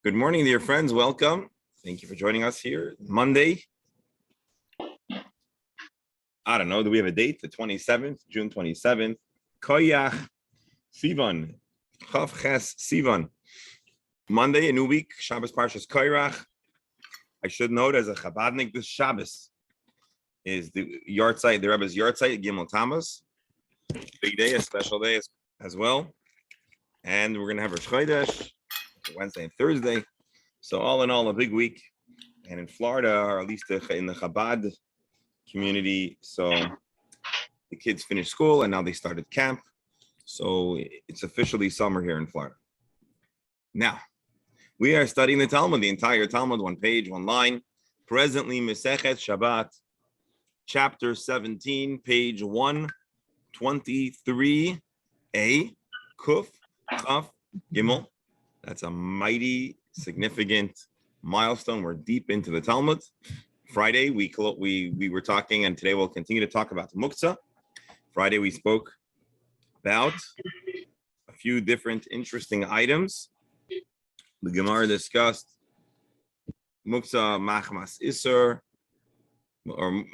Good morning, dear friends. Welcome. Thank you for joining us here. Monday. I don't know. Do we have a date? The 27th, June 27th. Koyach Sivan. Chav Ches Sivan. Monday, a new week. Shabbos Parshas Koyrach. I should note as a Chabadnik, this Shabbos is the Yartzeit, the Rebbe's Yartzeit, Gimel Tammuz. Big day, a special day as well. And we're going to have Rosh Chodesh Wednesday and Thursday. So all in all, a big week. And in Florida, or at least in the Chabad community, so the kids finished school and now they started camp. So it's officially summer here in Florida. Now, we are studying the Talmud, the entire Talmud, one page, one line. Presently, Mesechet Shabbat, chapter 17, page 123a, Kuf, Chaf, Gimel. That's a mighty, significant milestone. We're deep into the Talmud. Friday, we were talking, and today we'll continue to talk about Muktzah. Friday, we spoke about a few different interesting items. The Gemara discussed Muktzah Machmas Isser, or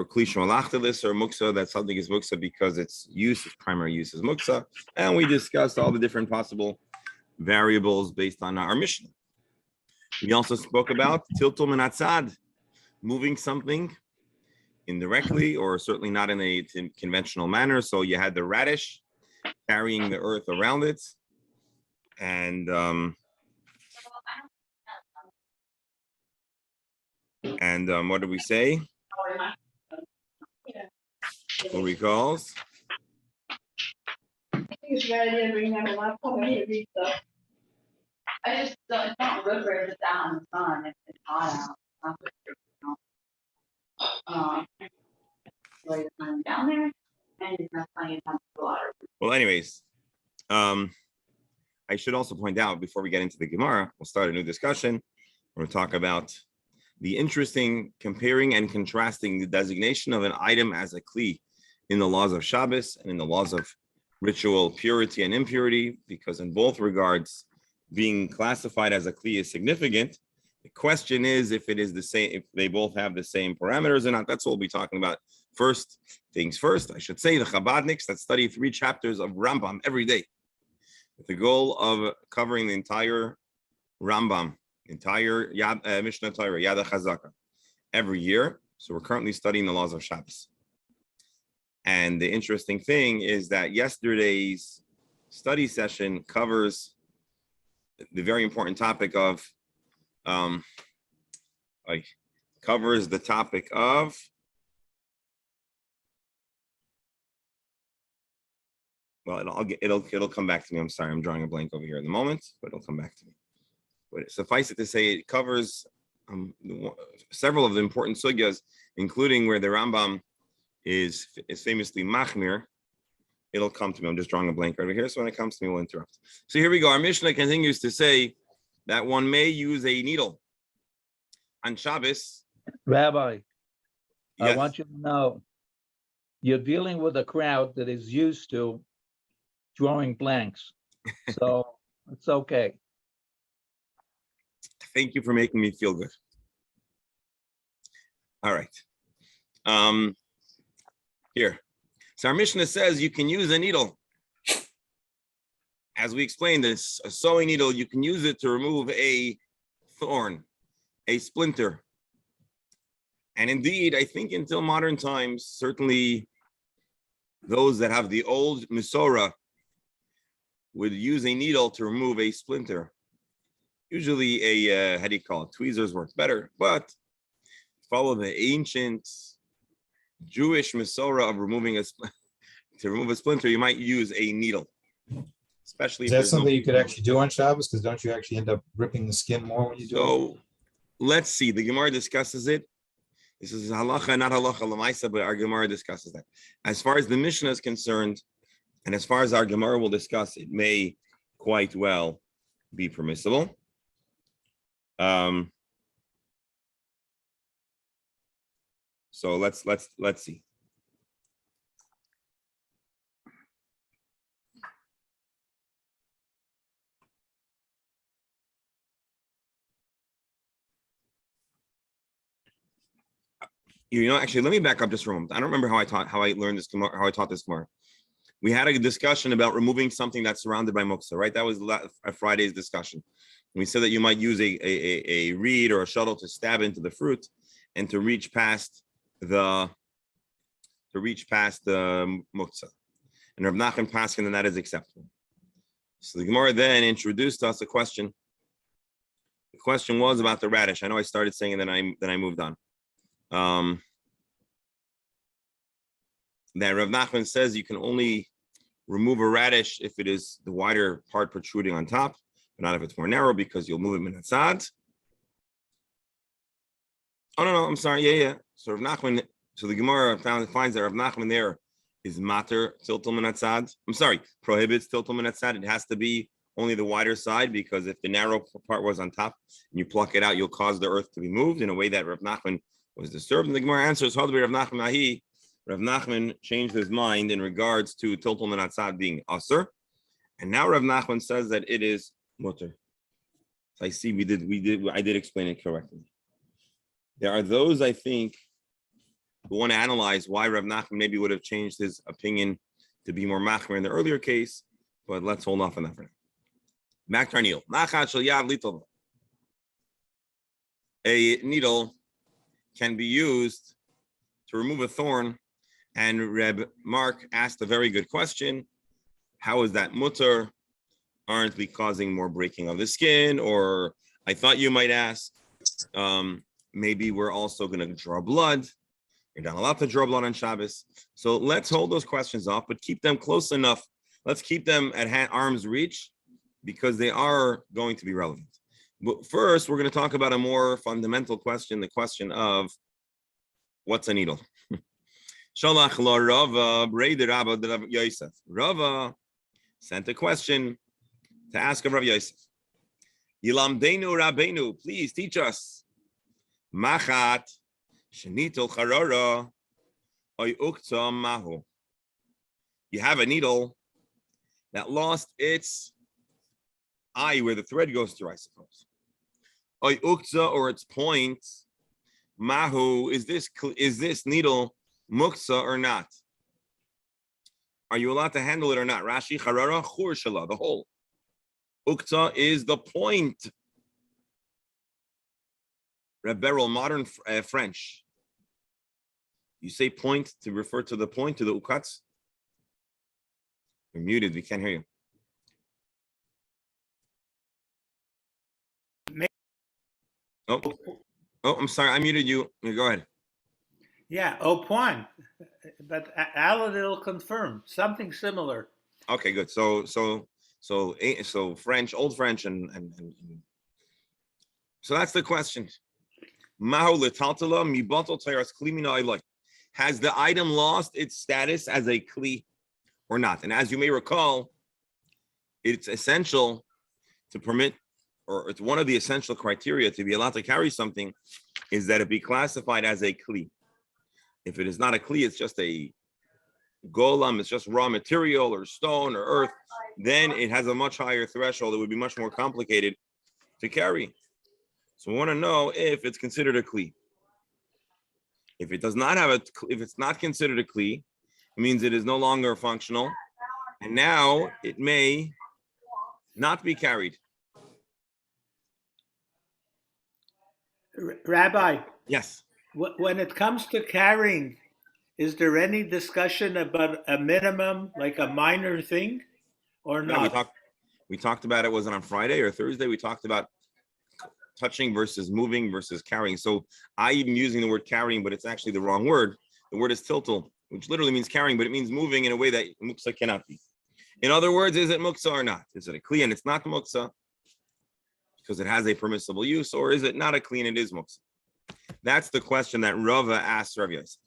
Klish Malachtalis, or Muktzah, that something is Muktzah because its primary use is Muktzah. And we discussed all the different possible variables based on our Mishnah. We also spoke about Tiltul Menatzad, moving something indirectly or certainly not in a conventional manner. So you had the radish carrying the earth around it. And what did we say? Who recalls? I just don't, it's not good for it to sit out in the sun if it's hot out. Really the sun down there, and it's not plenty of time to water. Well, anyways, I should also point out before we get into the Gemara, we'll start a new discussion. We'll talk about the interesting comparing and contrasting the designation of an item as a kli in the laws of Shabbos and in the laws of ritual purity and impurity, because in both regards, being classified as a kli is significant. The question is if it is the same, if they both have the same parameters or not. That's what we'll be talking about. First things first, I should say the Chabadniks that study 3 chapters of Rambam every day, with the goal of covering the entire Rambam, entire Mishnah Torah, Yad HaChazaka, every year. So we're currently studying the laws of Shabbos. And the interesting thing is that yesterday's study session covers the very important topic of, covers the topic of it'll come back to me. I'm sorry, I'm drawing a blank over here in the moment, but it'll come back to me. But suffice it to say, it covers several of the important sugyas, including where the Rambam is famously machmir. It'll come to me. I'm just drawing a blank over here, so when it comes to me, we'll interrupt. So here we go. Our Mishnah continues to say that one may use a needle on Shabbos. Rabbi, Yes. I want you to know, you're dealing with a crowd that is used to drawing blanks. So it's okay. Thank you for making me feel good. All right. Here. So our Mishnah says you can use a needle. As we explained, this a sewing needle, you can use it to remove a thorn, a splinter. And indeed, I think until modern times, certainly those that have the old Masorah would use a needle to remove a splinter. Usually a, how do you call it? Tweezers work better, but follow the ancient Jewish Masorah of removing to remove a splinter, you might use a needle. Especially is that something you could actually do on Shabbos? Because don't you actually end up ripping the skin more when you do it? So let's see. The Gemara discusses it. This is halacha, not halacha l'maisa, but our Gemara discusses that. As far as the Mishnah is concerned, and as far as our Gemara will discuss, it may quite well be permissible. So let's see. Actually, let me back up just for a moment. I don't remember how I learned this, how I taught this Gemara. We had a discussion about removing something that's surrounded by muksa, right? That was Friday's discussion. We said that you might use a reed or a shuttle to stab into the fruit and to reach past the muksa. And Rav Nachman Paskin, and that is acceptable. So the Gemara then introduced us a question. The question was about the radish. I know I started saying it, then I moved on. That Rav Nachman says you can only remove a radish if it is the wider part protruding on top, but not if it's more narrow, because you'll move it minatzad. Oh no, I'm sorry. Yeah. So Rav Nachman, so the Gemara finds that Rav Nachman there is mater tiltul minatzad. I'm sorry, prohibits tiltul minatzad. It has to be only the wider side, because if the narrow part was on top and you pluck it out, you'll cause the earth to be moved in a way that Rav Nachman was disturbed. And the Gemara answers, Rav Nachman Rav Nachman changed his mind in regards to tiltul minatzad being asur, and now Rav Nachman says that it is mutter. So I see I did explain it correctly. There are those, I think, who want to analyze why Rav Nachman maybe would have changed his opinion to be more machmer in the earlier case, but let's hold off on that for now. Back to our needle. A needle can be used to remove a thorn, and Reb Mark asked a very good question. How is that mutter? Aren't we causing more breaking of the skin? Or I thought you might ask, maybe we're also going to draw blood. You're not allowed to draw blood on Shabbos. So let's hold those questions off, but keep them close enough. Let's keep them at arm's reach, because they are going to be relevant. But first, we're going to talk about a more fundamental question, the question of what's a needle? Shalach la Rava, Brei Rabba de Rav Yosef. Rava sent a question to ask of Rav Yosef. Yilamdeinu Rabbeinu, please teach us. Machat shenitul charara oy ukta mahu. You have a needle that lost its eye where the thread goes through, I suppose. Oy ukta, or its point. Mahu, is this needle muksa or not? Are you allowed to handle it or not? Rashi charara chur shala, the hole. Ukta is the point. Rebberal, modern French. You say point to refer to the point, to the ukats? You're muted, we can't hear you. Oh, I'm sorry, I muted you. Go ahead. Yeah, au point. But Alan will confirm something similar. Okay, good. So French, old French, and so that's the question. Has the item lost its status as a kli or not? And as you may recall, it's essential to permit, or it's one of the essential criteria to be allowed to carry something, is that it be classified as a kli. If it is not a kli, it's just a golem, it's just raw material or stone or earth, then it has a much higher threshold. It would be much more complicated to carry. So we want to know if it's considered a kli. If it does not have if it's not considered a kli, it means it is no longer functional, and now it may not be carried. Rabbi. Yes. When it comes to carrying, is there any discussion about a minimum, like a minor thing, or not? Yeah, we talked about it. Was it on Friday or Thursday? We talked about touching versus moving versus carrying. So I even using the word carrying, but it's actually the wrong word. The word is tiltul, which literally means carrying, but it means moving in a way that muksa cannot be. In other words, is it muksa or not? Is it a kli and it's not muksa because it has a permissible use, or is it not a kli and it is muksa? That's the question that Rava asked Rav Yosef.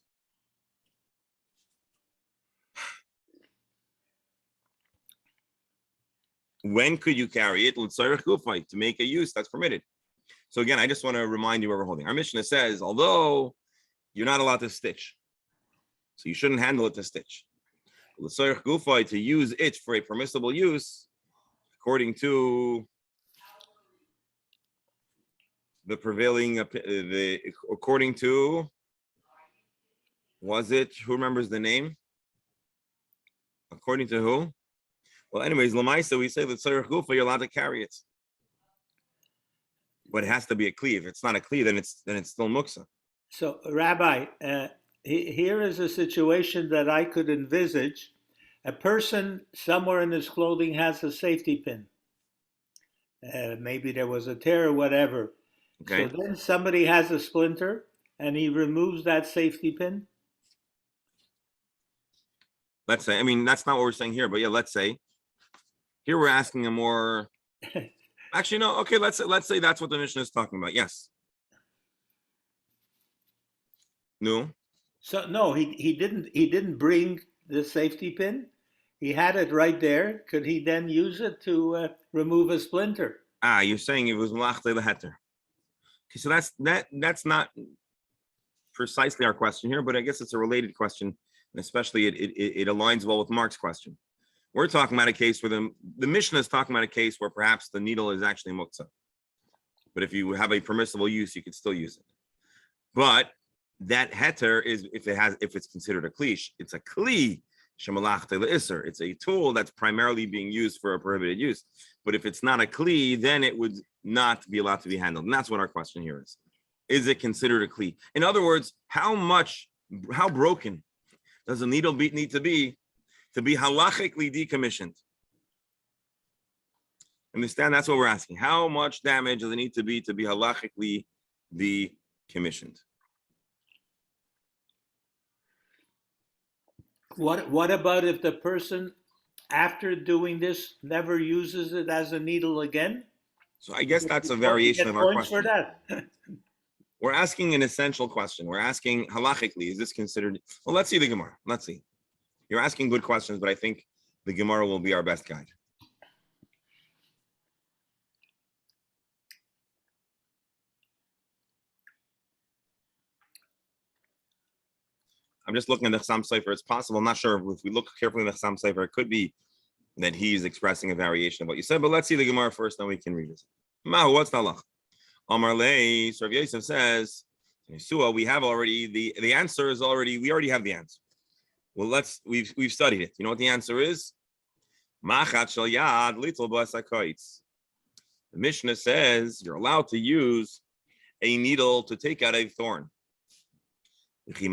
When could you carry it? To make a use that's permitted. So again, I just want to remind you what we're holding. Our Mishnah says, although you're not allowed to stitch, so you shouldn't handle it to stitch. To use it for a permissible use, according to the prevailing, according to Was it? Who remembers the name? According to who? Well, anyways, Lamaisa, we say that Tzarech Gufa, you're allowed to carry it. But it has to be a kli. If it's not a kli, then it's still muksa. So, Rabbi, here is a situation that I could envisage. A person somewhere in his clothing has a safety pin. Maybe there was a tear or whatever. Okay. So then somebody has a splinter and he removes that safety pin. Let's say, I mean, that's not what we're saying here, but yeah, let's say. Here we're asking a more. Actually, no. Okay, let's say that's what the Mishnah is talking about. Yes. No. So no, he didn't bring the safety pin. He had it right there. Could he then use it to remove a splinter? You're saying it was malach leheter. Okay, so that's not precisely our question here, but I guess it's a related question, and especially it aligns well with Mark's question. We're talking about a case where the Mishnah is talking about a case where perhaps the needle is actually muktzah. But if you have a permissible use, you could still use it. But that heter is if it's considered a klish, it's a kli shemalach le'iser. It's a tool that's primarily being used for a prohibited use. But if it's not a kli, then it would not be allowed to be handled. And that's what our question here is. Is it considered a kli? In other words, how broken does a needle need to be halachically decommissioned? Understand? That's what we're asking. How much damage does it need to be halachically decommissioned? What about if the person, after doing this, never uses it as a needle again? So I guess that's a variation of our question. For that. We're asking an essential question. We're asking halachically, is this considered? Well, let's see the Gemara. Let's see. You're asking good questions, but I think the Gemara will be our best guide. I'm just looking at the Chassam Sofer. It's possible. I'm not sure if we look carefully at the Chassam Sofer, it could be that he's expressing a variation of what you said. But let's see the Gemara first, then we can revisit. Mahu, what's the halach? Amar Lei, so Rav Yosef says, we have already the answer is already. We already have the answer. Well, we've studied it. You know what the answer is? Machat shel yad little b'asakoitz. The Mishnah says you're allowed to use a needle to take out a thorn. Reb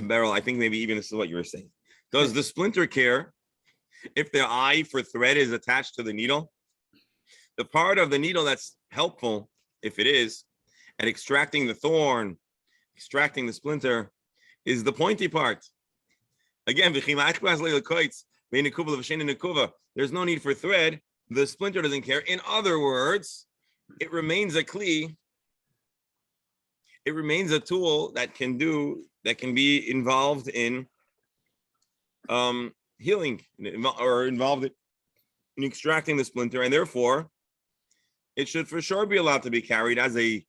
Beryl, I think maybe even this is what you were saying. Does the splinter care if the eye for thread is attached to the needle? The part of the needle that's helpful, if it is, at extracting the thorn, extracting the splinter, is the pointy part. Again, there's no need for thread. The splinter doesn't care. In other words, it remains a kli. It remains a tool that can be involved in healing or involved in extracting the splinter, and therefore it should for sure be allowed to be carried as a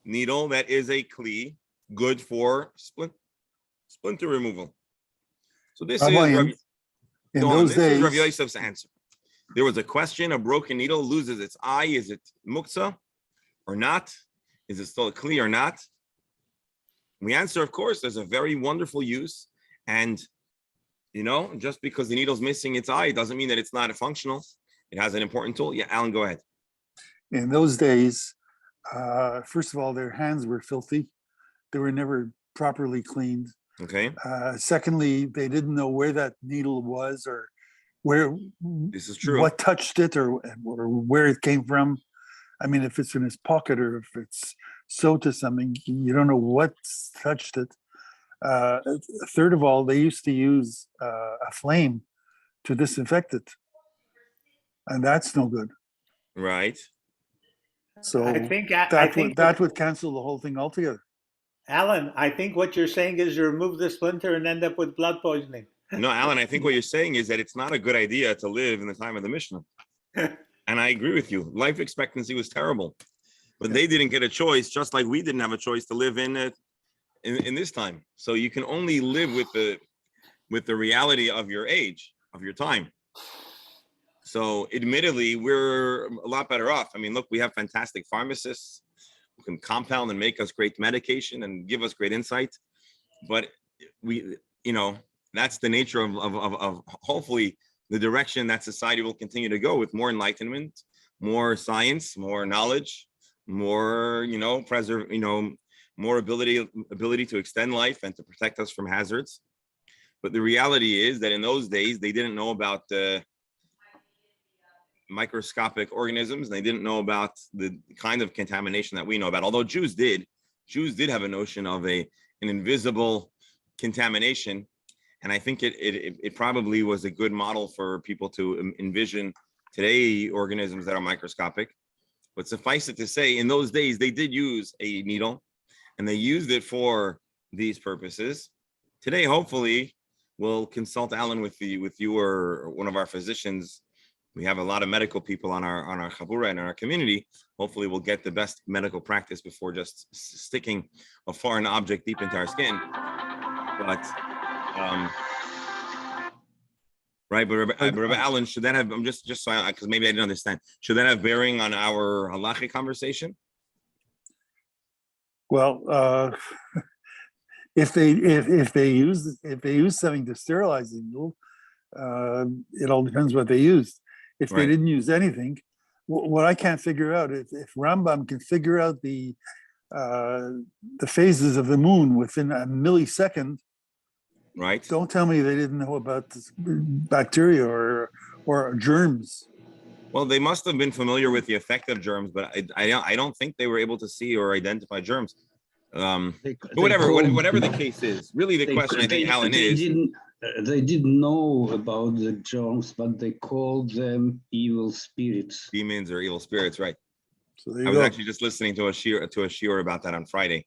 needle that is a kli, good for splinter removal. So this is Rav Yosef's answer. There was a question: a broken needle loses its eye. Is it muktzah or not? Is it still a kli or not? We answer, of course, there's a very wonderful use, and just because the needle's missing its eye doesn't mean that it's not functional. It has an important tool. Yeah, Alan, go ahead. In those days, first of all, their hands were filthy. They were never properly cleaned. Okay. Secondly, they didn't know where that needle was or where this is true. What touched it or where it came from. I mean, if it's in his pocket or if it's sewed to something, you don't know what touched it. Third of all, they used to use a flame to disinfect it, and that's no good. Right. So I think that would cancel the whole thing altogether. Alan, I think what you're saying is you remove the splinter and end up with blood poisoning. No, Alan, I think what you're saying is that it's not a good idea to live in the time of the Mishnah. And I agree with you. Life expectancy was terrible, but they didn't get a choice, just like we didn't have a choice to live in this time. So you can only live with the reality of your age, of your time. So admittedly, we're a lot better off. I mean, look, we have fantastic pharmacists. can compound and make us great medication and give us great insight. But that's the nature of hopefully the direction that society will continue to go, with more enlightenment, more science, more knowledge, more, more ability to extend life and to protect us from hazards. But the reality is that in those days, they didn't know about the microscopic organisms. They didn't know about the kind of contamination that we know about. Although Jews did have a notion of an invisible contamination. And I think it probably was a good model for people to envision today organisms that are microscopic. But suffice it to say, in those days, they did use a needle and they used it for these purposes. Today, hopefully, we'll consult Alan with you or one of our physicians. We have a lot of medical people on our chabura and in our community. Hopefully, we'll get the best medical practice before just sticking a foreign object deep into our skin. But right, but Rabbi Allen, should that have? I'm just so because maybe I didn't understand. Should that have bearing on our halachic conversation? Well, if they use something to sterilize the needle, it all depends what they used. If they didn't use anything, what I can't figure out, if Rambam can figure out the phases of the moon within a millisecond, right? Don't tell me they didn't know about this bacteria or germs. Well, they must have been familiar with the effect of germs, but I don't think they were able to see or identify germs. Whatever the case is, really the question I think, Alan, is they didn't know about the germs, but they called them evil spirits. Demons or evil spirits, right? So I was actually just listening to a shiur about that on Friday.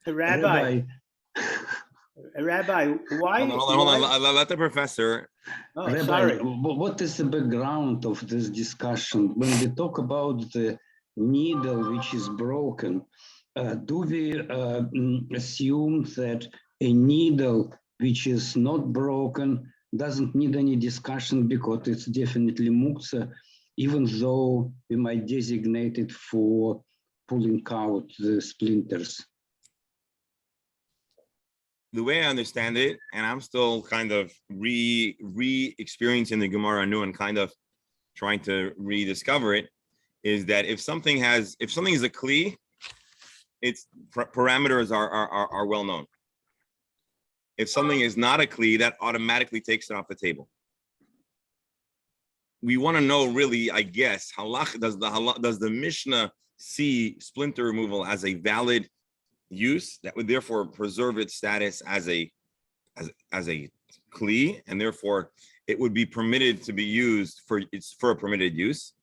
Rabbi, why? Hold on. Let the professor. Oh, Rabbi, sorry. what is the background of this discussion? When we talk about the needle which is broken, do we assume that a needle which is not broken doesn't need any discussion because it's definitely muktzah, even though we might designate it for pulling out the splinters? The way I understand it, and I'm still kind of re-experiencing the Gemara anew and kind of trying to rediscover it, is that if something is a kli, its parameters are well known. If something is not a kli, that automatically takes it off the table. We want to know, really, I guess, does the Mishnah see splinter removal as a valid use that would therefore preserve its status as a kli, and therefore it would be permitted to be used for a permitted use,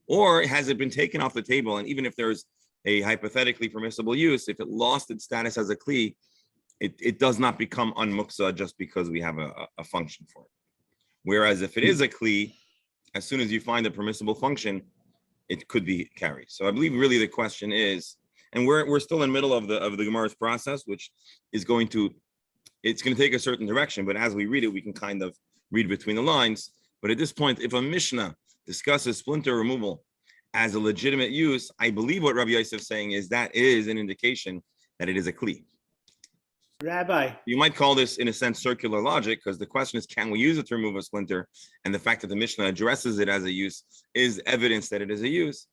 or has it been taken off the table? And even if there's a hypothetically permissible use, if it lost its status as a kli, it does not become unmuksa just because we have a function for it. Whereas if it is a kli, as soon as you find a permissible function, it could be carried. So I believe really the question is, and we're still in the middle of the Gemara's process, which is going to take a certain direction, but as we read it, we can kind of read between the lines. But at this point, if a Mishnah discusses splinter removal as a legitimate use, I believe what Rabbi Yosef is saying is that is an indication that it is a kli. Rabbi, you might call this, in a sense, circular logic, because the question is, can we use it to remove a splinter? And the fact that the Mishnah addresses it as a use is evidence that it is a use.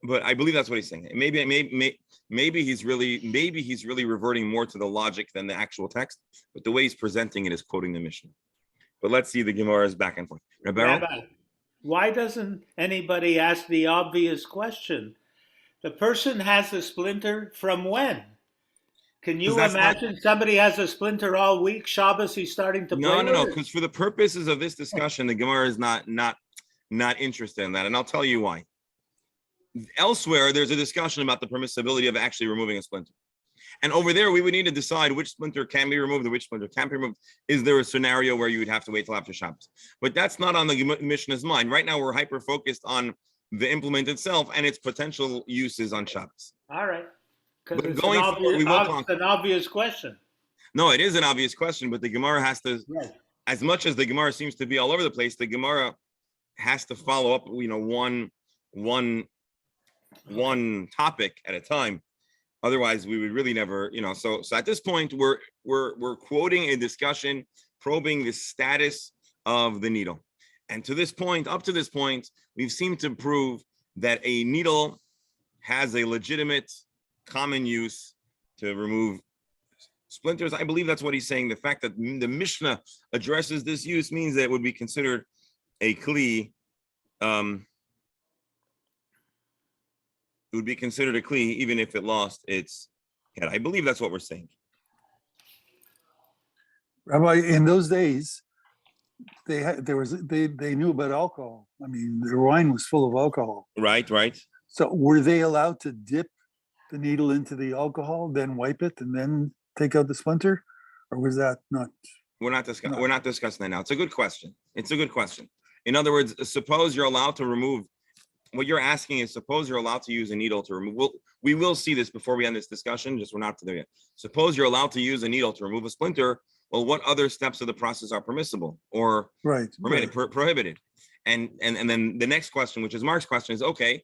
But I believe that's what he's saying. Maybe he's really reverting more to the logic than the actual text, but the way he's presenting it is quoting the Mishnah. But let's see the Gemara's back and forth. Rabbi, why doesn't anybody ask the obvious question? The person has a splinter from when? Can you imagine somebody has a splinter all week? Shabbos, he's starting to play No. Because for the purposes of this discussion, the Gemara is not interested in that, and I'll tell you why. Elsewhere, there's a discussion about the permissibility of actually removing a splinter, and over there, we would need to decide which splinter can be removed and which splinter can't be removed. Is there a scenario where you would have to wait till after Shabbos? But that's not on the Mishnah's mind. Right now, we're hyper focused on the implement itself and its potential uses on Shabbos. All right. Because it's an obvious question. No, it is an obvious question, but the Gemara has to, as much as the Gemara seems to be all over the place, the Gemara has to follow up, one topic at a time. Otherwise, we would really never, So at this point, we're quoting a discussion, probing the status of the needle. And up to this point, we've seemed to prove that a needle has a legitimate common use to remove splinters. I believe that's what he's saying. The fact that the Mishnah addresses this use means that it would be considered a kli. It would be considered a kli even if it lost its head. I believe that's what we're saying. Rabbi, in those days, they knew about alcohol. I mean, their wine was full of alcohol. Right. So were they allowed to dip the needle into the alcohol, then wipe it, and then take out the splinter? Or was that not? We're not discussing that now. It's a good question. In other words, suppose you're allowed to remove. What you're asking is, suppose you're allowed to use a needle to remove. We will see this before we end this discussion. We're not there yet. Suppose you're allowed to use a needle to remove a splinter. Well, what other steps of the process are permissible or prohibited? And then the next question, which is Mark's question, is okay.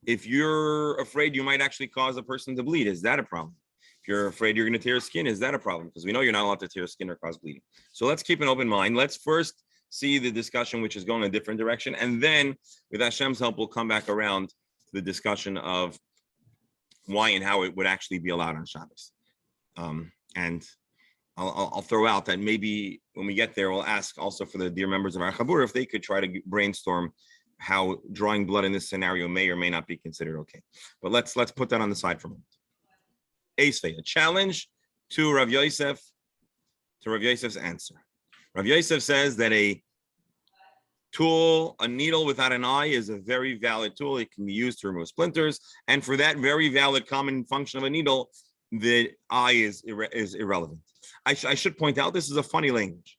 If you're afraid you might actually cause a person to bleed, is that a problem? If you're afraid you're going to tear skin, is that a problem? Because we know you're not allowed to tear skin or cause bleeding. So let's keep an open mind. Let's first see the discussion, which is going a different direction. And then with Hashem's help, we'll come back around to the discussion of why and how it would actually be allowed on Shabbos. And I'll throw out that maybe when we get there, we'll ask also for the dear members of our Chabur if they could try to brainstorm how drawing blood in this scenario may or may not be considered okay. But let's put that on the side for a moment. A challenge to Rav Yosef's answer. Rav Yosef says that a needle without an eye is a very valid tool. It can be used to remove splinters. And for that very valid common function of a needle, the eye is irrelevant. I should point out, this is a funny language.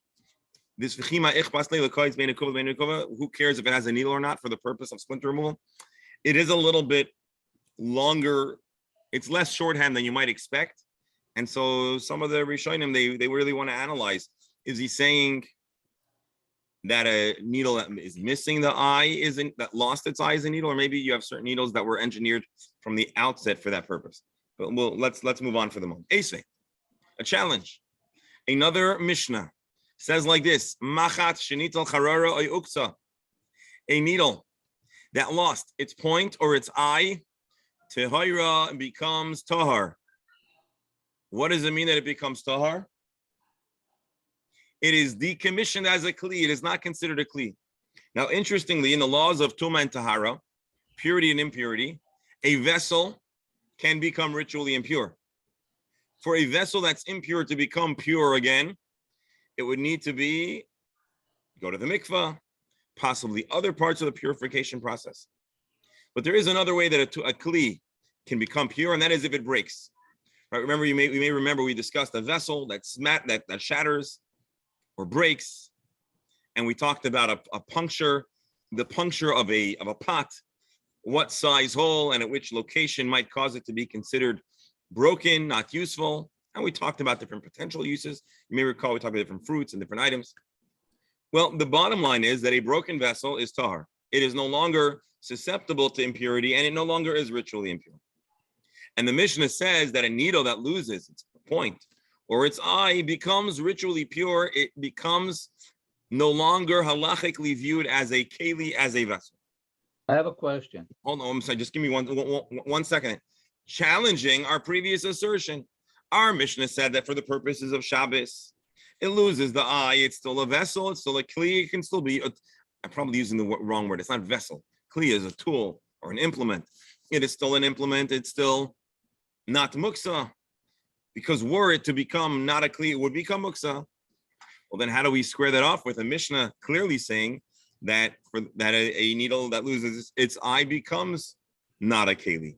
This who cares if it has a needle or not for the purpose of splinter removal? It is a little bit longer. It's less shorthand than you might expect. And so some of the Rishonim, they really want to analyze. Is he saying that a needle that is missing the eye that lost its eye is a needle? Or maybe you have certain needles that were engineered from the outset for that purpose. But let's move on for the moment. A challenge. Another Mishnah says like this: Machat shenital charara oy uksa. A needle that lost its point or its eye, tehira, becomes tahar. What does it mean that it becomes tahar? It is decommissioned as a kli. It is not considered a kli. Now, interestingly, in the laws of tuma and tahara, purity and impurity, a vessel can become ritually impure. For a vessel that's impure to become pure again, it would need to go to the mikvah, possibly other parts of the purification process. But there is another way that a kli can become pure, and that is if it breaks. Right? Remember, we may remember we discussed a vessel that shatters or breaks, and we talked about a puncture, the puncture of a pot, what size hole and at which location might cause it to be considered broken, not useful. And we talked about different potential uses. You may recall we talked about different fruits and different items. Well, the bottom line is that a broken vessel is tahar. It is no longer susceptible to impurity, and it no longer is ritually impure. And the Mishnah says that a needle that loses its point or its eye becomes ritually pure. It becomes no longer halachically viewed as a keli, as a vessel. I have a question. Hold on, I'm sorry, just give me one second. Challenging our previous assertion. Our Mishnah said that for the purposes of Shabbos, it loses the eye. It's still a vessel. It's still a kli. It can still be, I'm probably using the wrong word. It's not vessel. Kli is a tool or an implement. It is still an implement. It's still not muksa. Because were it to become not a kli, it would become muksa. Well, then how do we square that off with a Mishnah clearly saying that a needle that loses its eye becomes not a keli?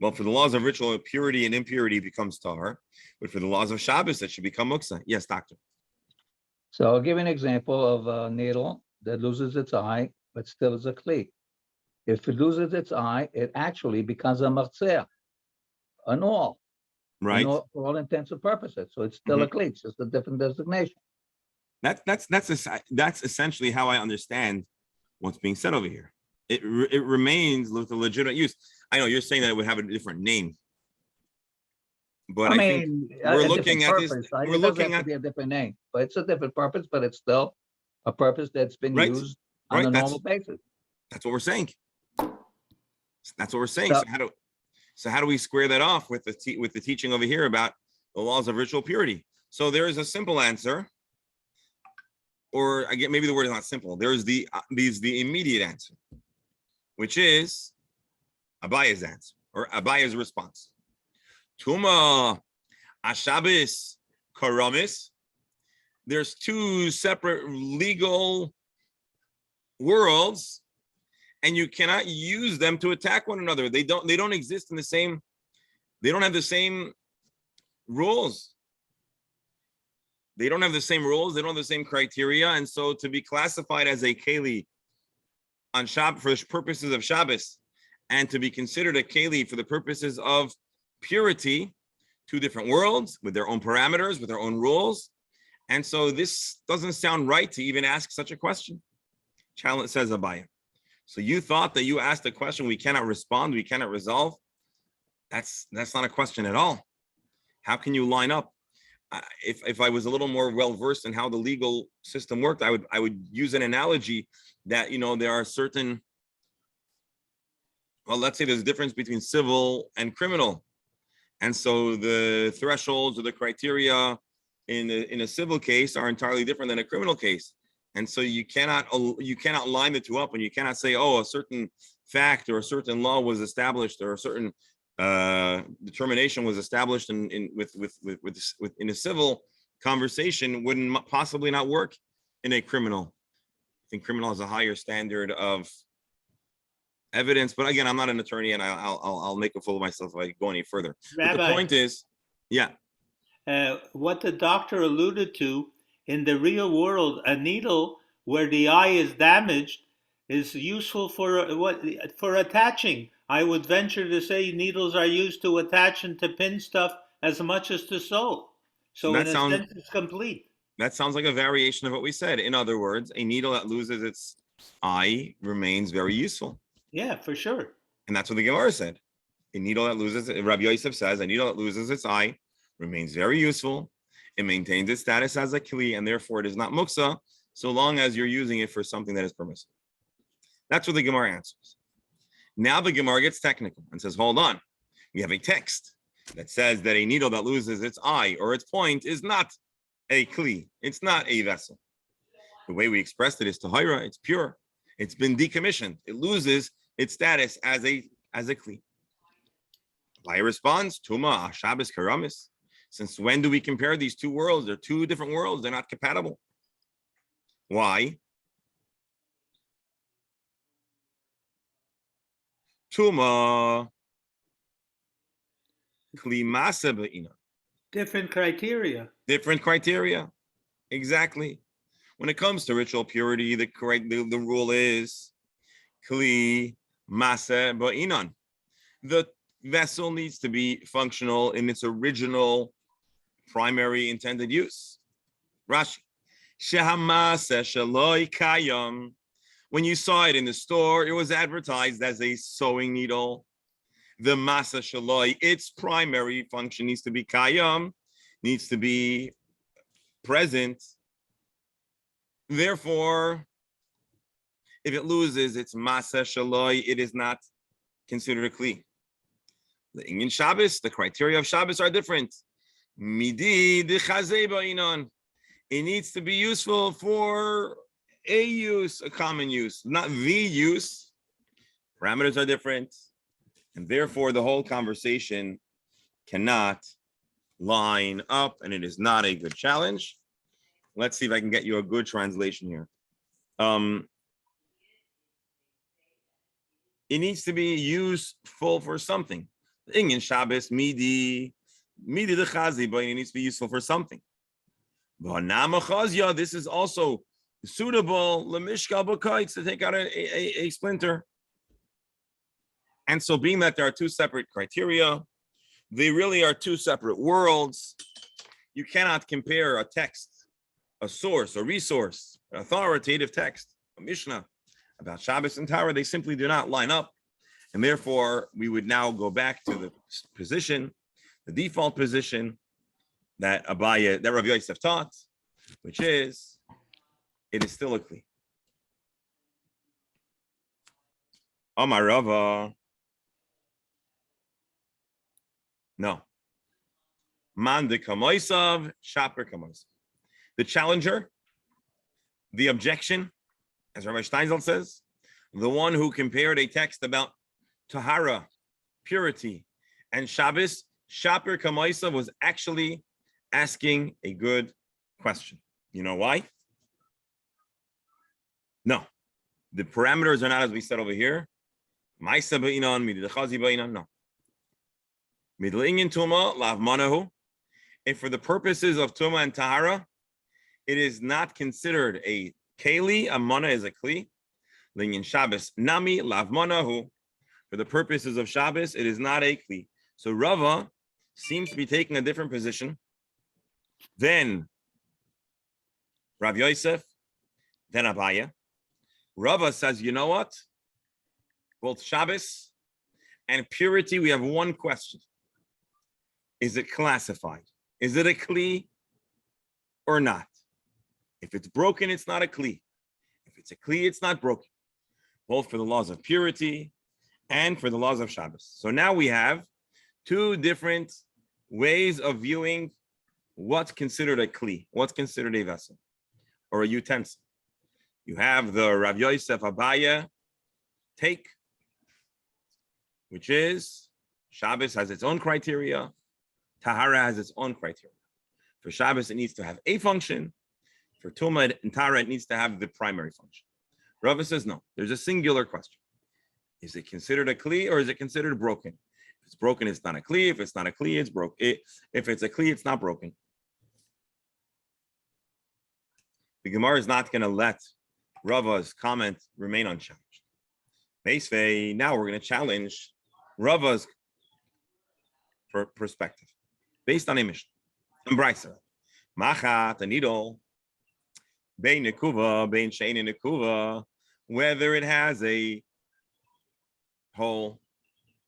Well, for the laws of ritual purity and impurity, it becomes tahar. But for the laws of Shabbos, that should become muksa. Yes, doctor. So I'll give you an example of a needle that loses its eye, but still is a kli. If it loses its eye, it actually becomes a martzeh, an awl. Right. For all intents and purposes. So it's still a kli, it's just a different designation. That's essentially how I understand what's being said over here. It remains with a legitimate use. I know you're saying that it would have a different name. But I I think mean, we're a looking different at this. purpose. We're It doesn't looking have to at be a different name, but it's a different purpose, but it's still a purpose that's been Right, used on right. a normal basis. That's what we're saying. That's what we're saying. So- So how do we square that off with the teaching over here about the laws of ritual purity? So there is a simple answer, or I get maybe the word is not simple. There's the immediate answer, which is Abaya's answer or Abaya's response. Tuma Ashabis Karamis. There's two separate legal worlds, and you cannot use them to attack one another. They don't exist in the same, they don't have the same rules. They don't have the same rules, they don't have the same criteria. And so to be classified as a keli on Shabbos for the purposes of Shabbos, and to be considered a keli for the purposes of purity, two different worlds with their own parameters, with their own rules. And so this doesn't sound right to even ask such a question. Challenge says Abaya. So you thought that you asked a question we cannot respond, we cannot resolve. That's not a question at all. How can you line up? If I was a little more well versed in how the legal system worked, I would use an analogy that there are certain. Well, let's say there's a difference between civil and criminal, and so the thresholds or the criteria in a civil case are entirely different than a criminal case. And so you cannot line the two up, and you cannot say, oh, a certain fact or a certain law was established or a certain determination was established in a civil conversation wouldn't possibly not work in a criminal. I think criminal has a higher standard of evidence, but again, I'm not an attorney, and I'll make a fool of myself if I go any further. Rabbi, but the point is, yeah. What the doctor alluded to, in the real world, a needle where the eye is damaged is useful for attaching. I would venture to say needles are used to attach and to pin stuff as much as to sew. So in a sense, it's complete. That sounds like a variation of what we said. In other words, a needle that loses its eye remains very useful. Yeah, for sure. And that's what the Gemara said. A needle that loses, Rabbi Yosef says, a needle that loses its eye remains very useful. It maintains its status as a kli, and therefore it is not muksa, so long as you're using it for something that is permissible. That's what the Gemara answers. Now the Gemara gets technical and says, hold on. We have a text that says that a needle that loses its eye or its point is not a kli. It's not a vessel. The way we expressed it is tahira. It's pure. It's been decommissioned. It loses its status as a kli. Laya responds, Tuma, Shabbos Karamis. Since when do we compare these two worlds? They're two different worlds. They're not compatible. Why? Tuma. Klimasa ba'ina. Different criteria. Different criteria. Exactly. When it comes to ritual purity, the rule is kli masa ba'inan. The vessel needs to be functional in its original primary intended use. Rashi. Shehamasa shaloi kayam. When you saw it in the store, it was advertised as a sewing needle. The masa shaloi, its primary function needs to be kayam, needs to be present. Therefore, if it loses its masa shaloi, it is not considered a kli. The Inyan Shabbos, the criteria of Shabbos are different. Midi d'chazei ba'inon. It needs to be useful for a use, a common use, not the use. Parameters are different. And therefore, the whole conversation cannot line up, and it is not a good challenge. Let's see if I can get you a good translation here. It needs to be useful for something. In Shabbos, midi the chazi, but it needs to be useful for something. This is also suitable lemishkal b'kites, to take out a splinter. And so, being that there are two separate criteria, they really are two separate worlds. You cannot compare a text, a source, a resource, an authoritative text, a Mishnah about Shabbos and Torah. They simply do not line up. And therefore, we would now go back to the position the default position that Rav Yosef taught, which is it is still a kli. Amar Rava, no. Man de kamoisav, shaper kamoisav. The challenger, the objection, as Rabbi Steinzelt says, the one who compared a text about tahara, purity, and Shabbos, shaper kamoisav, was actually asking a good question. You know why? No. The parameters are not as we said over here. Ma'isa ba'inan, mididachazi ba'inan, no. Midlingin tuma, lav manahu. If for the purposes of tuma and tahara, it is not considered a keli, a mana is a kli. Lingin Shabbos, nami, lav manahu. For the purposes of Shabbos, it is not a kli. So Rava seems to be taking a different position than Rav Yosef, then Abaya. Rava says, you know what? Both Shabbos and purity, we have one question. Is it classified? Is it a kli or not? If it's broken, it's not a kli. If it's a kli, it's not broken. Both for the laws of purity and for the laws of Shabbos. So now we have two different ways of viewing what's considered a kli, what's considered a vessel or a utensil. You have the Rav Yosef Abaya take, which is Shabbos has its own criteria, Tahara has its own criteria. For Shabbos, it needs to have a function. For Tumah and Tahara, it needs to have the primary function. Rava says no. There's a singular question. Is it considered a kli or is it considered broken? If it's broken, it's not a kli. If it's not a kli, it's broken. If it's a kli, it's not broken. The Gemara is not going to let Rava's comment remain unchallenged. Meisvei, now we're going to challenge Rava's perspective based on a Mishnah. And Brisa, Machat, a needle, Bein Nekuva, Bein Shein Nekuva, whether it has a hole,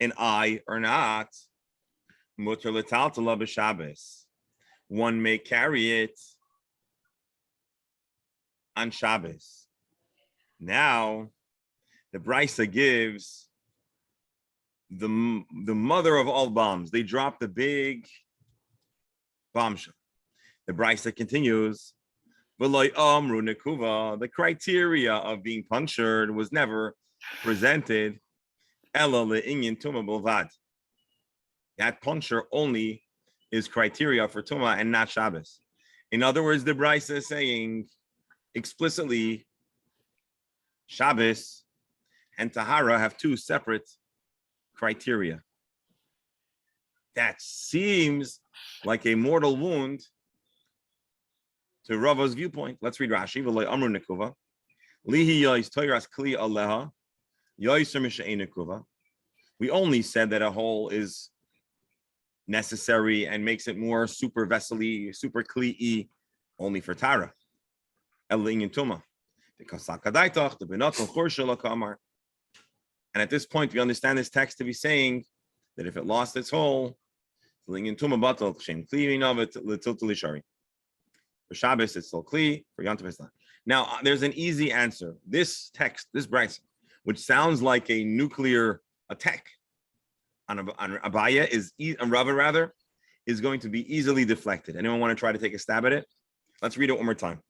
an eye or not, Mutter L'taltala b'Shabbos. One may carry it on Shabbos. Now, the Brisa gives the mother of all bombs. They dropped the big bombshell. The Brisa continues, the criteria of being punctured was never presented. That puncture only is criteria for Tumah and not Shabbos. In other words, the Brisa is saying explicitly Shabbos and Tahara have two separate criteria. That seems like a mortal wound to Rava's viewpoint. Let's read Rashi. We only said that a hole is necessary and makes it more super vessel-y, super kli-y, only for Tara. And at this point, we understand this text to be saying that if it lost its hole, for Shabbos, it's still kli, for Yom Tov, it's not. Now, there's an easy answer. This text, this Brisa, which sounds like a nuclear attack on Abaya, on Rava rather, is going to be easily deflected. Anyone want to try to take a stab at it? Let's read it one more time.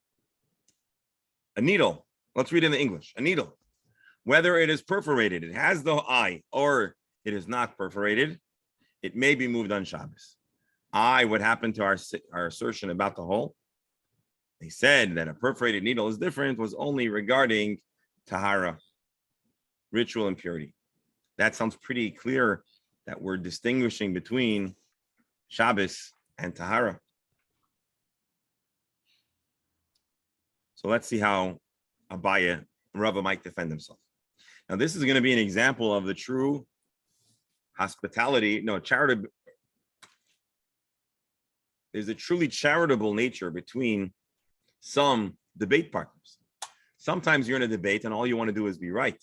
A needle. Let's read it in the English. A needle. Whether it is perforated, it has the eye, or it is not perforated, it may be moved on Shabbos. What happened to our assertion about the hole? They said that a perforated needle is different, was only regarding Tahara, ritual impurity. That sounds pretty clear that we're distinguishing between Shabbos and Tahara. So let's see how Abaya, Rava might defend himself. Now, this is going to be an example of the true charitable. There's a truly charitable nature between some debate partners. Sometimes you're in a debate and all you want to do is be right.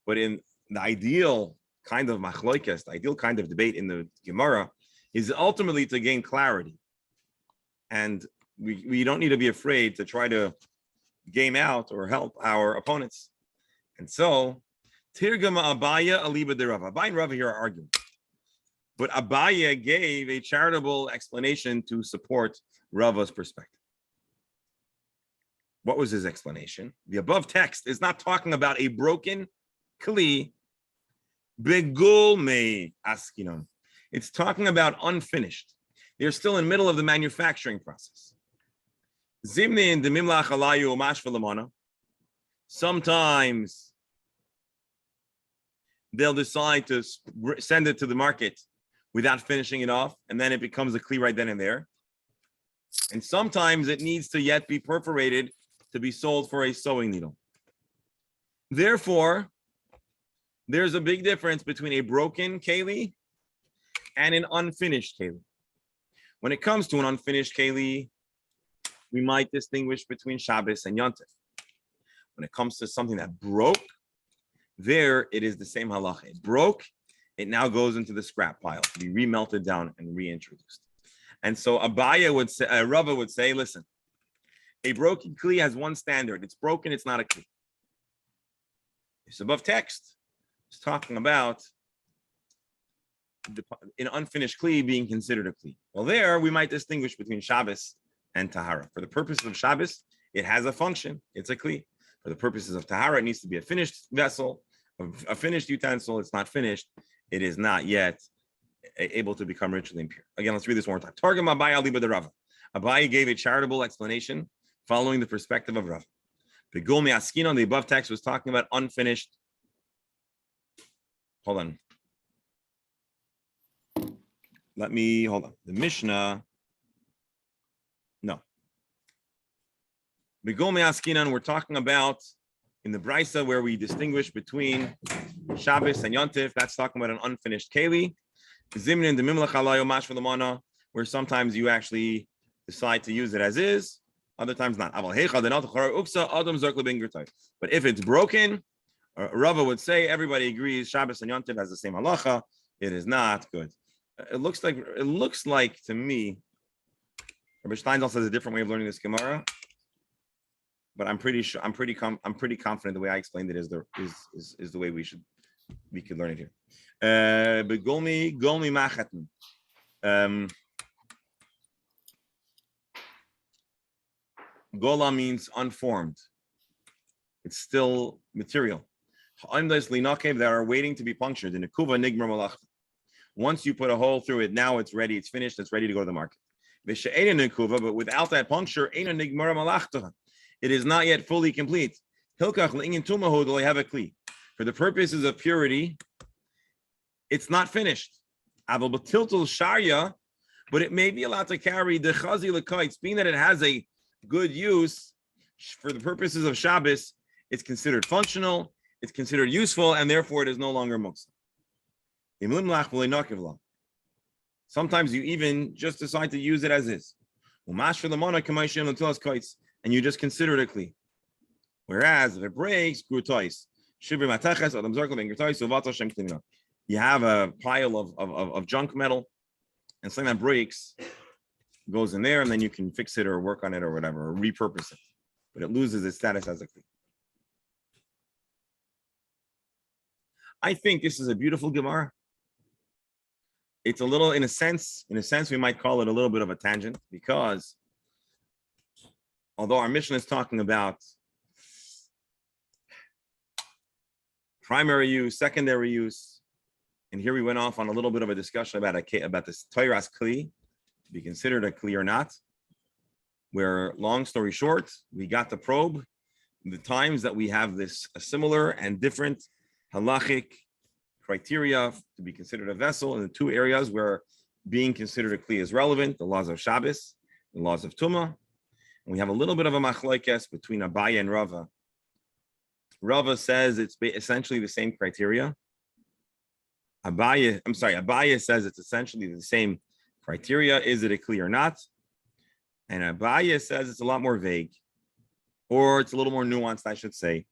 But in the ideal kind of machloikas, the ideal kind of debate in the Gemara is ultimately to gain clarity. And we don't need to be afraid to try to game out or help our opponents. And so, Tirgama Abaya Aliba de Rava. Abaya and Rava here are arguing. But Abaya gave a charitable explanation to support Rava's perspective. What was his explanation? The above text is not talking about a broken kli begul me askinon. It's talking about unfinished. They're still in the middle of the manufacturing process. Zimni and the mimlach alayu mashvalamana. Sometimes they'll decide to send it to the market without finishing it off, and then it becomes a kli right then and there. And sometimes it needs to yet be perforated to be sold for a sewing needle. Therefore, there's a big difference between a broken keli and an unfinished keli. When it comes to an unfinished keli, we might distinguish between Shabbos and Yontif. When it comes to something that broke, there it is the same halacha. It broke, it now goes into the scrap pile to be remelted down and reintroduced. And so Abaya would say, Rava would say, listen, a broken kli has one standard. It's broken, it's not a kli. It's above text. It's talking about an unfinished kli being considered a kli. Well, there we might distinguish between Shabbos and Tahara. For the purposes of Shabbos, it has a function. It's a kli. For the purposes of Tahara, it needs to be a finished vessel, a finished utensil. It's not finished. It is not yet able to become ritually impure. Again, let's read this one more time. Targum Abai Aliba de Rava. Abai gave a charitable explanation following the perspective of Rava. Begul Me'askinon, the above text was talking about unfinished. Hold on. Hold on. The Mishnah. No. Begul Me'askinon, we're talking about in the Brisa where we distinguish between Shabbos and Yontif. That's talking about an unfinished keli. Zimnin, the Mimlach Alayo Mash for the Mana, where sometimes you actually decide to use it as is, other times not. But if it's broken, Rava would say everybody agrees Shabbos and Yontif has the same halacha. It is not good. It looks like to me, Rabbi Steinzal says a different way of learning this Gemara, but I'm pretty confident the way I explained it is the way we could learn it here. But golmi machatn. Gola means unformed. It's still material. They are waiting to be punctured in a kuva nigmar malach. Once you put a hole through it, now it's ready, it's finished, it's ready to go to the market. But without that puncture, it is not yet fully complete. For the purposes of purity, it's not finished. But it may be allowed to carry the chazi l'kites, being that it has a good use for the purposes of Shabbos. It's considered functional, it's considered useful, and therefore it is no longer muksa. Sometimes you even just decide to use it as is. And you just consider it a kli. Whereas if it breaks, you have a pile of junk metal, and something that breaks goes in there, and then you can fix it or work on it or whatever, or repurpose it. But it loses its status as a kli. I think this is a beautiful Gemara. It's a little, in a sense, we might call it a little bit of a tangent, because although our Mishnah is talking about primary use, secondary use, and here we went off on a little bit of a discussion about this Toiras Kli, to be considered a Kli or not, where, long story short, we got to probe the times that we have this a similar and different halachic criteria to be considered a vessel in the two areas where being considered a kli is relevant: the laws of Shabbos, the laws of Tumah. And we have a little bit of a machlokes between Abaya and Rava. Rava says it's essentially the same criteria. Abaya says it's essentially the same criteria. Is it a kli or not? And Abaya says it's a lot more vague, or it's a little more nuanced, I should say.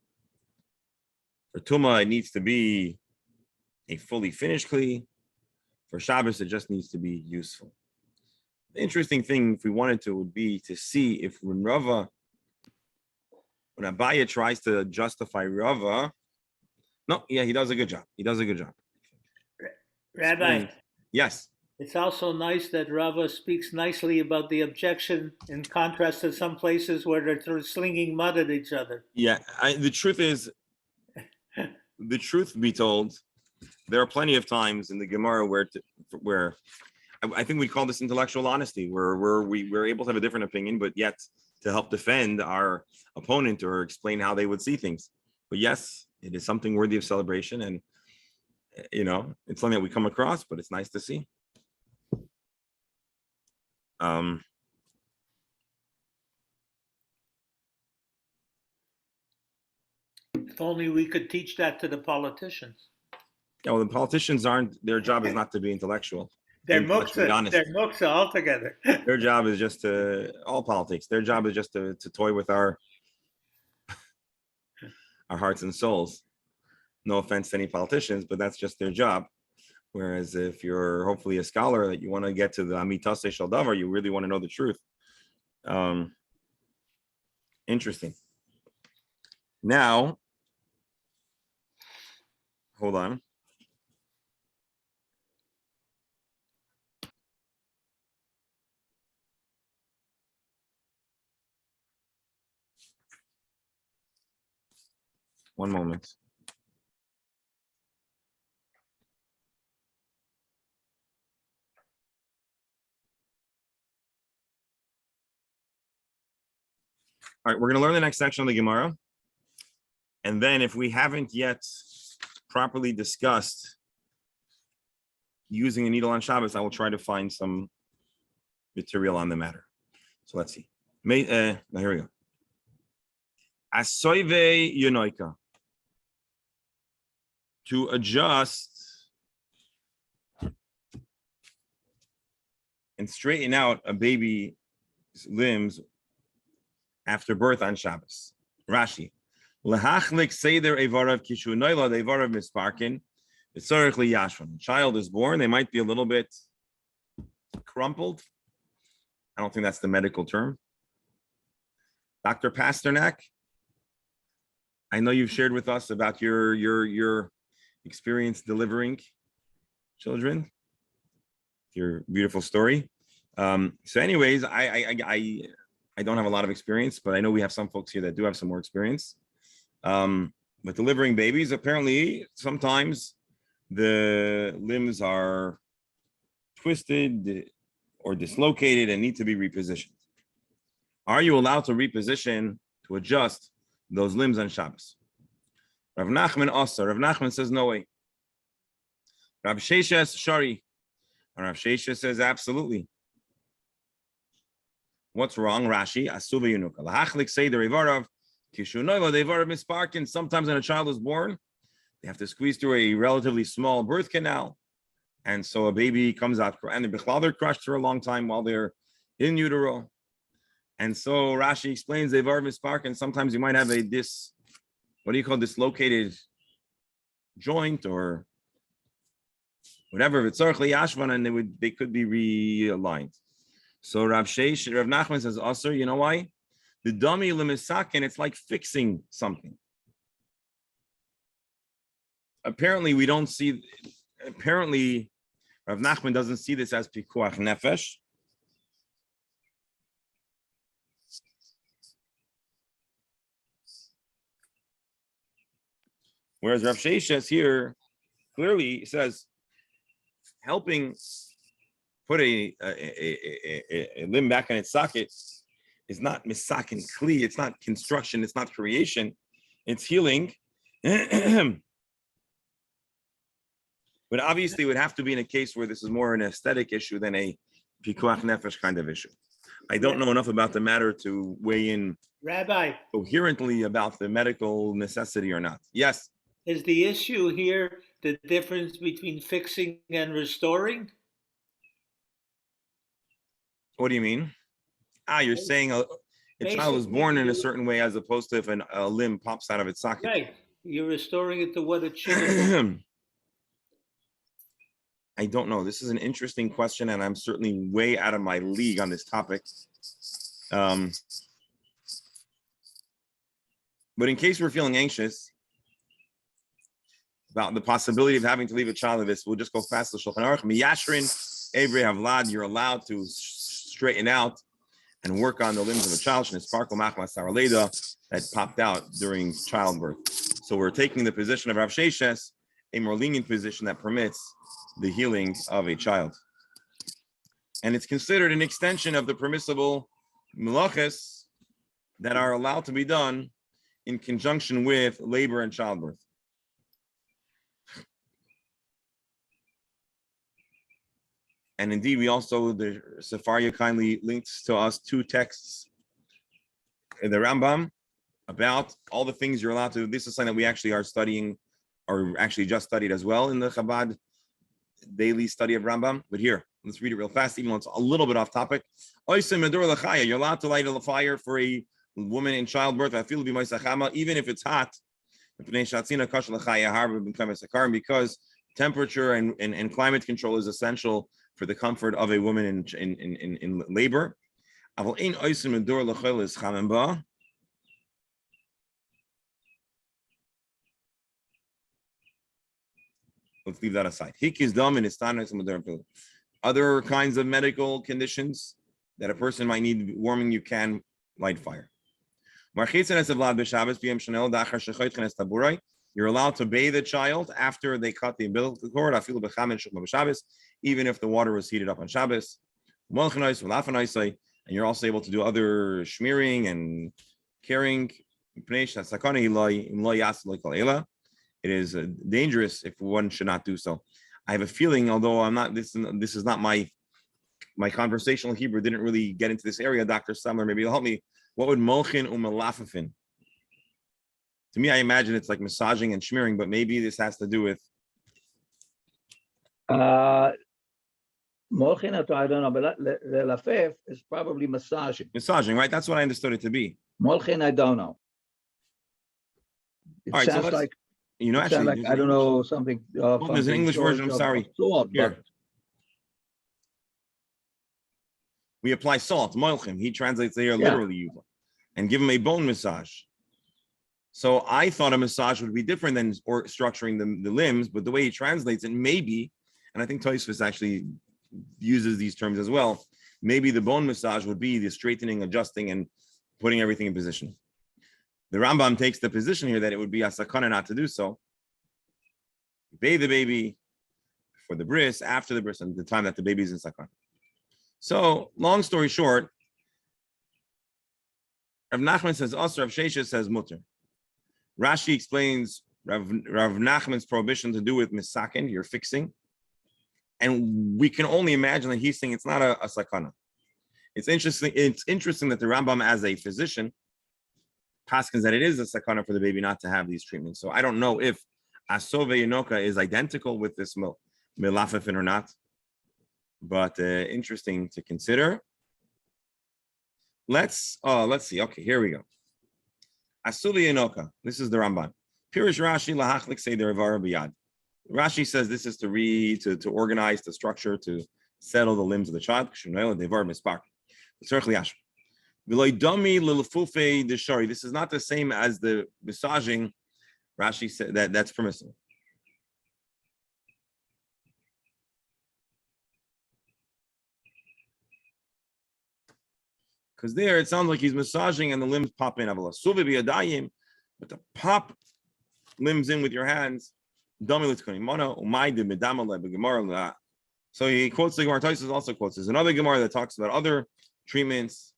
For Tumah, it needs to be a fully finished kli. For Shabbos, it just needs to be useful. The interesting thing, if we wanted to, would be to see if when Abaya tries to justify Rava, no, yeah, he does a good job. He does a good job. Rabbi, Yes. it's also nice that Rava speaks nicely about the objection in contrast to some places where they're slinging mud at each other. Yeah, the truth is, the truth be told, there are plenty of times in the Gemara where I think we call this intellectual honesty, where we're able to have a different opinion, but yet to help defend our opponent or explain how they would see things. But yes, it is something worthy of celebration, and it's something that we come across, but it's nice to see. If only we could teach that to the politicians. Yeah, well, the politicians their job is not to be intellectual. They're Intellectually honest. muksa altogether. Their job is just all politics. Their job is just to toy with our hearts and souls. No offense to any politicians, but that's just their job. Whereas if you're hopefully a scholar that you want to get to the Amitase Shel Davar, you really want to know the truth. Interesting. Now, hold on. One moment. All right, we're going to learn the next section of the Gemara. And then if we haven't yet properly discussed using a needle on Shabbos, I will try to find some material on the matter. So let's see. Now here we go. Asoive Yonoika. To adjust and straighten out a baby's limbs after birth on Shabbos. Rashi. Lehachlik seder evarav kishu noila evarav misparkin. Tzarich liyashvan. Child is born, they might be a little bit crumpled. I don't think that's the medical term. Dr. Pasternak, I know you've shared with us about your experience delivering children. Your beautiful story. So anyways, I don't have a lot of experience, but I know we have some folks here that do have some more experience. But delivering babies, apparently sometimes the limbs are twisted or dislocated and need to be repositioned. Are you allowed to reposition, to adjust those limbs on Shabbos? Rav Nachman also. Rav Nachman says no way. Rav Shesha Shari. Rav Shesha says absolutely. What's wrong? Rashi, Asuba Yunuka. Lahachlik Seder Ivarav, Kishunoila Devarav Misparkin. Sometimes when a child is born, they have to squeeze through a relatively small birth canal. And so a baby comes out, and they're crushed for a long time while they're in utero. And so Rashi explains Devarav Misparkin. Sometimes you might have dislocated joint or whatever. And they could be realigned. So Rav Nachman says, "Asur, you know why? The dummy lemisakin, it's like fixing something. Apparently, Rav Nachman doesn't see this as pikuach nefesh. Whereas Rav Sheshes here clearly says helping put a limb back in its socket is not misakin kli, it's not construction, it's not creation, it's healing. But obviously it would have to be in a case where this is more an aesthetic issue than a pikuach nefesh kind of issue. I don't know enough about the matter to weigh in Rabbi, coherently about the medical necessity or not. Yes. is the issue here the difference between fixing and restoring? What do you mean? You're saying a child is born in a certain way as opposed to if a limb pops out of its socket. Right. You're restoring it to what it should have been. I don't know. This is an interesting question, and I'm certainly way out of my league on this topic. But in case we're feeling anxious about the possibility of having to leave a child like this, we'll just go fast to Shulchan Aruch. Miyashrin, Evre Havlad, you're allowed to straighten out and work on the limbs of a child that popped out during childbirth. So we're taking the position of Rav Sheshes, a more lenient position that permits the healing of a child. And it's considered an extension of the permissible melachos that are allowed to be done in conjunction with labor and childbirth. And indeed, we also, the Sefaria kindly links to us 2 texts in the Rambam about all the things you're allowed to. This is something that we actually are studying, or actually just studied as well in the Chabad daily study of Rambam. But here, let's read it real fast, even though it's a little bit off topic. You're allowed to light a fire for a woman in childbirth, even if it's hot, because temperature and climate control is essential for the comfort of a woman in labor. Let's leave that aside. Other kinds of medical conditions that a person might need warming, you can light fire. You're allowed to bathe a child after they cut the umbilical cord, even if the water was heated up on Shabbos. And you're also able to do other smearing and caring. It is dangerous if one should not do so. I have a feeling, although I'm not, this is not my conversational Hebrew, didn't really get into this area. Dr. Sumler, maybe you'll help me. What would molchin umalafafin? To me, I imagine it's like massaging and smearing, but maybe this has to do with. Molchin, I don't know, but lafef is probably massaging. Massaging, right? That's what I understood it to be. Molchin, I don't know. It All right, so sounds like, actually, like I don't know, something. There's an English version. I'm sorry. Here. We apply salt, molchim. He translates there literally, and give him a bone massage. So I thought a massage would be different than or structuring the limbs, but the way he translates it, maybe, and I think Tosfos actually uses these terms as well, maybe the bone massage would be the straightening, adjusting, and putting everything in position. The Rambam takes the position here that it would be a sakana not to do so. You bathe the baby for the bris, after the bris, and the time that the baby is in sakana. So, long story short, Rav Nachman says also, Rav Sheshes says mutter. Rashi explains Rav Nachman's prohibition to do with misakin, you're fixing. And we can only imagine that he's saying it's not a sakana. It's interesting that the Rambam, as a physician, paskins that it is a sakana for the baby not to have these treatments. So I don't know if asove yenoka is identical with this milafafin or not, but interesting to consider. Let's see. Okay, here we go. Asuli yenoka. This is the Ramban. Pirish Rashi lahachlik seder avara biyad. Rashi says this is to read, to organize the structure, to settle the limbs of the child. This is not the same as the massaging. Rashi said that's permissible. Because there it sounds like he's massaging and the limbs pop in. But to pop limbs in with your hands, so he quotes the Gemara. Tosfos also quotes. There's another Gemara that talks about other treatments.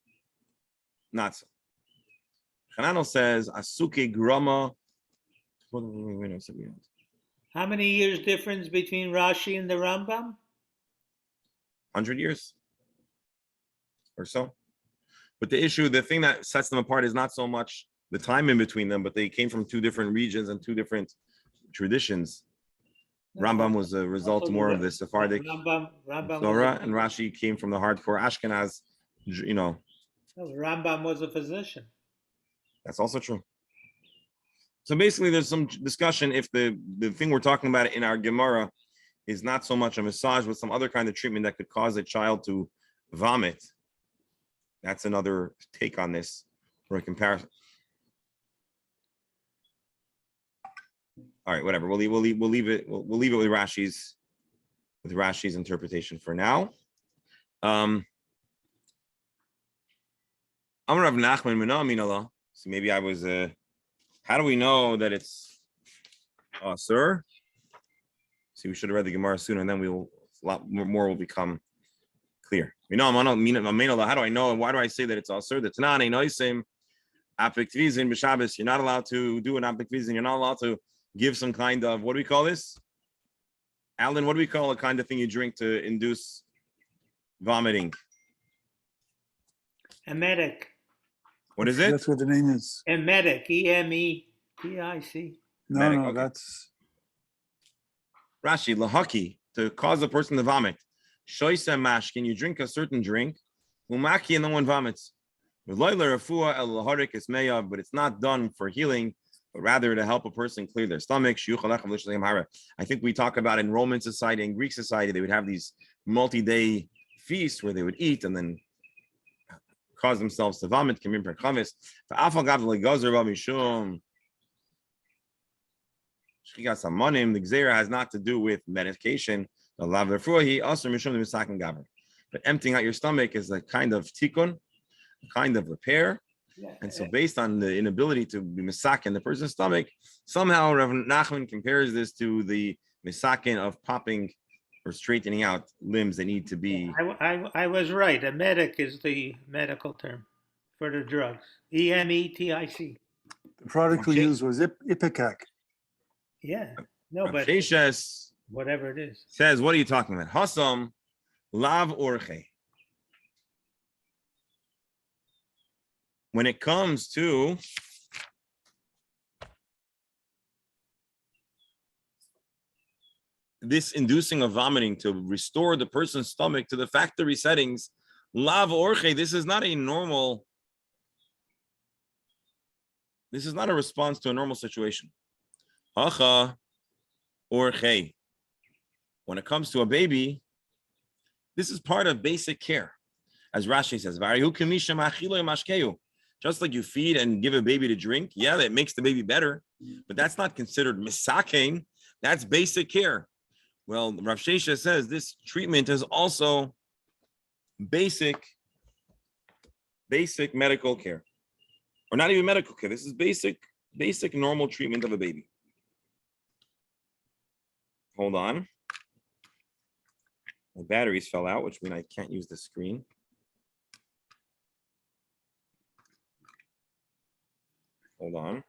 Not so. Hananel says, Asuke grama. How many years difference between Rashi and the Rambam? 100 years or so. But the thing that sets them apart is not so much the time in between them, but they came from 2 different regions and 2 different traditions. Rambam was a result more of the Sephardic Torah, and Rashi came from the hardcore Ashkenaz, Rambam was a physician. That's also true. So basically, there's some discussion if the thing we're talking about in our Gemara is not so much a massage, but some other kind of treatment that could cause a child to vomit. That's another take on this for a comparison. All right, whatever. We'll leave it with Rashi's interpretation for now. I'm gonna have Nachman Mina. So maybe I was. How do we know that it's sir? See, we should have read the Gemara sooner, and then a lot more will become clear. How do I know, and why do I say that it's sir? The Tanani Noisim Apikvizin b'Shabbos. You're not allowed to do an Apikvizin. You're not allowed to give some kind of, what do we call this? Alan, what do we call a kind of thing you drink to induce vomiting? Emetic. What is it? That's what the name is. Emetic. E-M-E-T-I-C. No, Medic, no, okay. that's Rashi, lahaki, to cause a person to vomit. Shoisa mashkin, you drink a certain drink, umaki, and no one vomits. But it's not done for healing, but rather to help a person clear their stomach. I think we talk about in Roman society and Greek society, they would have these multi-day feasts where they would eat and then cause themselves to vomit. The Gzera has not to do with medication. But emptying out your stomach is a kind of tikkun, a kind of repair. And so based on the inability to be misakin in the person's stomach, somehow Rav Nachman compares this to the misakin of popping or straightening out limbs that need to be. I was right. Emetic is the medical term for the drugs. E-M-E-T-I-C. the product we Okay. used was Ipecac. Yeah. No, but Sheshes whatever it is. says, what are you talking about? Hasam lav orche. When it comes to this inducing of vomiting to restore the person's stomach to the factory settings, lav orche, this is not a response to a normal situation. Hacha orche. When it comes to a baby, this is part of basic care. As Rashi says, just like you feed and give a baby to drink, yeah, that makes the baby better, but that's not considered misaking. That's basic care. Well, Rav Shesha says this treatment is also basic medical care, or not even medical care. This is basic normal treatment of a baby. Hold on. My batteries fell out, which means I can't use the screen. Hold on.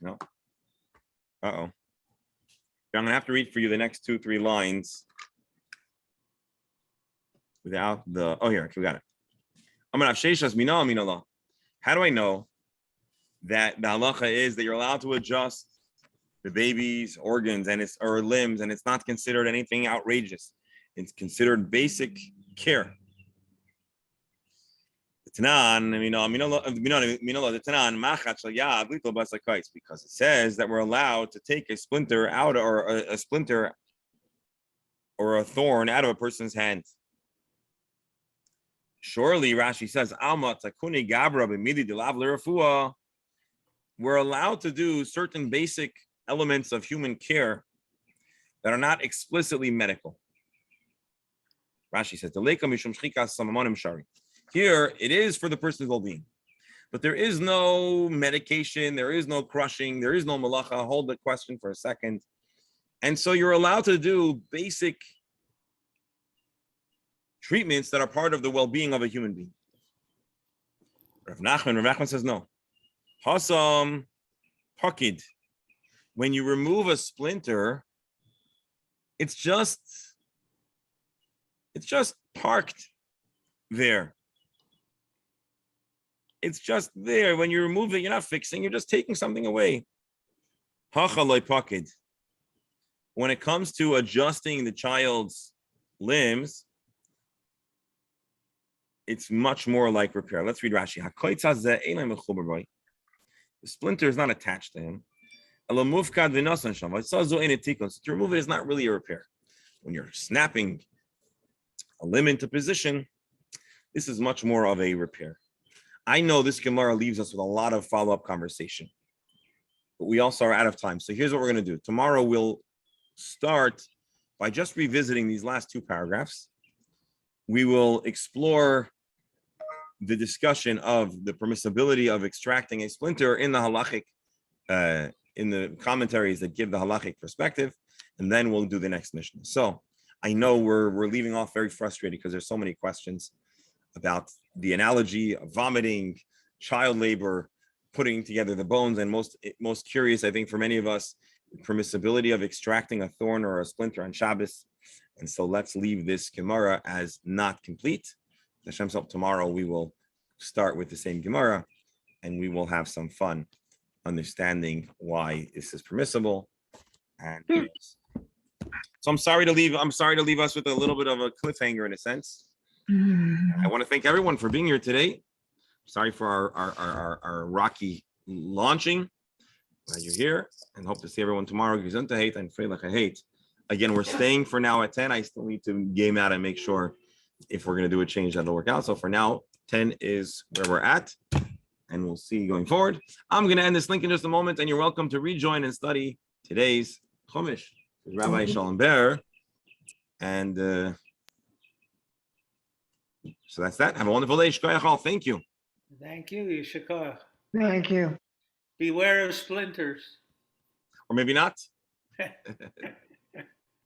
No. Uh-oh. I'm going to have to read for you the next 2-3 lines without the, oh, here, we got it. I'm going to have Sheshas Mina Minallah. How do I know that the halacha is that you're allowed to adjust the baby's organs or limbs, and it's not considered anything outrageous? It's considered basic care. Because it says that we're allowed to take a splinter out, or a splinter or a thorn out of a person's hand. Surely, Rashi says, we're allowed to do certain basic elements of human care that are not explicitly medical. Rashi says, here, it is for the person's well-being. But there is no medication, there is no crushing, there is no malacha. Hold the question for a second. And so you're allowed to do basic treatments that are part of the well-being of a human being. Rav Nachman says no. Hasam pakid. When you remove a splinter, it's just parked there. It's just there. When you remove it, you're not fixing, you're just taking something away. Hachaloi pakid. When it comes to adjusting the child's limbs, it's much more like repair. Let's read Rashi. The splinter is not attached to him. To remove it is not really a repair. When you're snapping a limb into position, this is much more of a repair. I know this Gemara leaves us with a lot of follow-up conversation, but we also are out of time. So here's what we're going to do. Tomorrow we'll start by just revisiting these last two paragraphs. We will explore the discussion of the permissibility of extracting a splinter in the halachic, in the commentaries that give the halachic perspective, and then we'll do the next mission. So I know we're leaving off very frustrated because there's so many questions about the analogy of vomiting, child labor, putting together the bones, and most curious, I think, for many of us, the permissibility of extracting a thorn or a splinter on Shabbos. And so let's leave this Gemara as not complete. Hashem's help, tomorrow we will start with the same Gemara, and we will have some fun understanding why this is permissible. And so I'm sorry to leave us with a little bit of a cliffhanger in a sense. I want to thank everyone for being here today. Sorry for our rocky launching. Glad you're here, and hope to see everyone tomorrow. Gesundheit and Freilich. Again, we're staying for now at 10. I still need to game out and make sure if we're going to do a change that'll work out. So for now, 10 is where we're at, and we'll see going forward. I'm going to end this link in just a moment, and you're welcome to rejoin and study today's Chumash with Rabbi Shalom Ber. And so that's that. Have a wonderful day. Shkoyach. Thank you. Thank you, Yishakar. Thank you. Beware of splinters. Or maybe not.